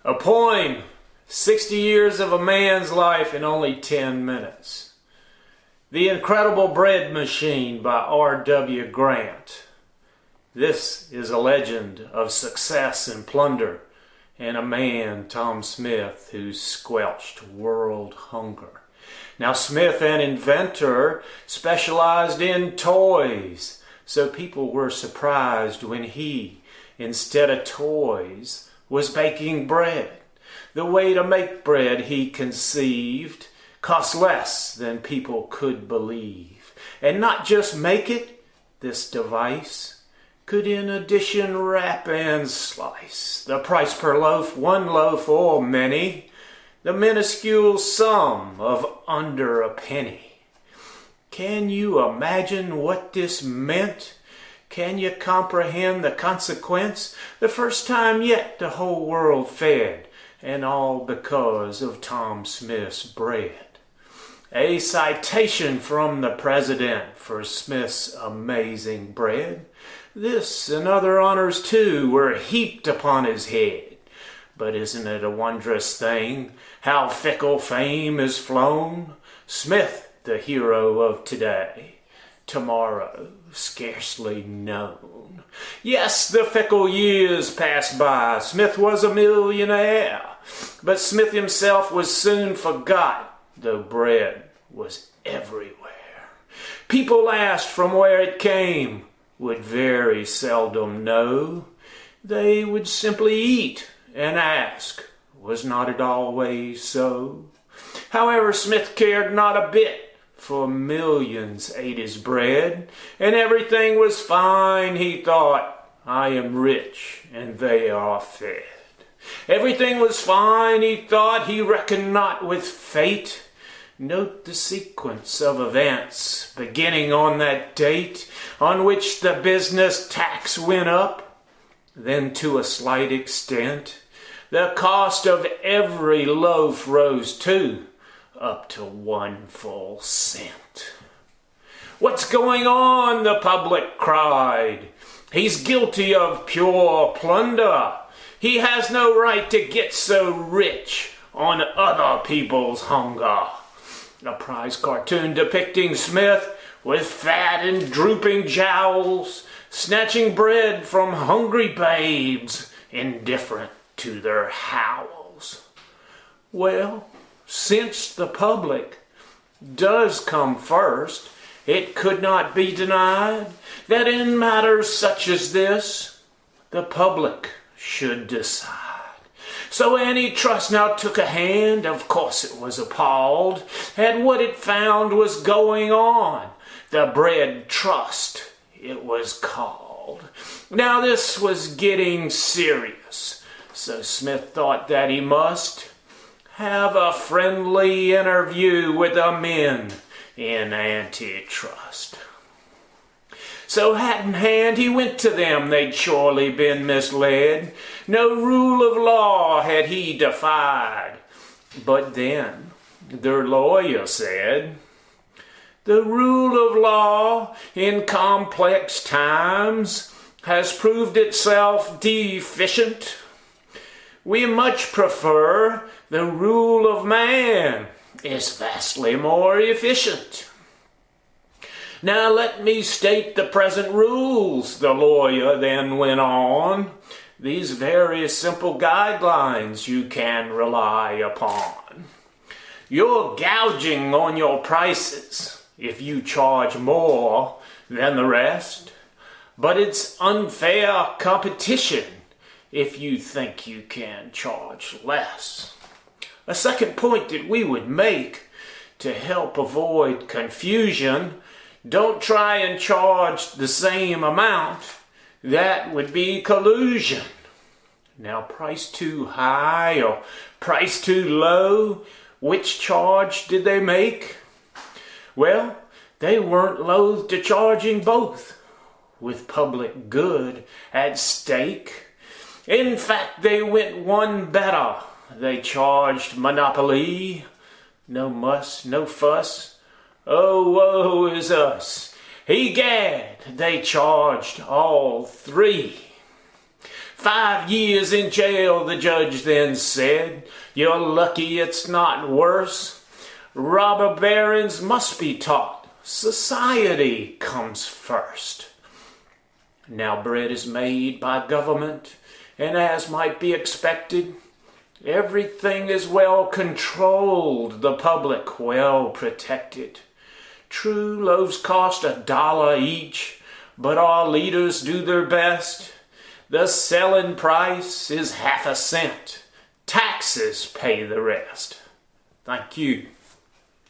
A poem, 60 years of a man's life in only 10 minutes. The Incredible Bread Machine by R.W. Grant. This is a legend of success and plunder, and a man, Tom Smith, who squelched world hunger. Now Smith, an inventor, specialized in toys, so people were surprised when he, instead of toys, was baking bread. The way to make bread, he conceived, cost less than people could believe. And not just make it, this device could in addition wrap and slice. The price per loaf, one loaf or many, the minuscule sum of under a penny. Can you imagine what this meant? Can you comprehend the consequence? The first time yet the whole world fed, and all because of Tom Smith's bread. A citation from the president for Smith's amazing bread. This and other honors too were heaped upon his head. But isn't it a wondrous thing how fickle fame is flown? Smith, the hero of today, tomorrow scarcely known. Yes, the fickle years passed by. Smith was a millionaire, but Smith himself was soon forgot, though bread was everywhere. People asked from where it came, would very seldom know. They would simply eat and ask, was not it always so? However, Smith cared not a bit, for millions ate his bread, and everything was fine, he thought. I am rich, and they are fed. Everything was fine, he thought, he reckoned not with fate. Note the sequence of events, beginning on that date on which the business tax went up, then to a slight extent, the cost of every loaf rose too, up to 1 full cent. What's going on? The public cried. He's guilty of pure plunder. He has no right to get so rich on other people's hunger. A prize cartoon depicting Smith with fat and drooping jowls, snatching bread from hungry babes, indifferent to their howls. Well, since the public does come first, it could not be denied that in matters such as this, the public should decide. So Annie Trust now took a hand. Of course it was appalled at what it found was going on. The Bread Trust, it was called. Now this was getting serious, so Smith thought that he must have a friendly interview with the men in antitrust. So hat in hand he went to them. They'd surely been misled. No rule of law had he defied. But then their lawyer said, the rule of law in complex times has proved itself deficient. We much prefer the rule of man is vastly more efficient. Now let me state the present rules, the lawyer then went on. These very simple guidelines you can rely upon. You're gouging on your prices if you charge more than the rest, but it's unfair competition if you think you can charge less. A second point that we would make to help avoid confusion, don't try and charge the same amount. That would be collusion. Now, price too high or price too low, which charge did they make? Well, they weren't loath to charging both, with public good at stake. In fact, they went one better. They charged monopoly. No muss, no fuss. Oh, woe is us. Egad, they charged all three. 5 years in jail, the judge then said. You're lucky it's not worse. Robber barons must be taught. Society comes first. Now bread is made by government, and as might be expected, everything is well controlled, the public well protected. True, loaves cost $1 each, but our leaders do their best. The selling price is half a cent. Taxes pay the rest. Thank you.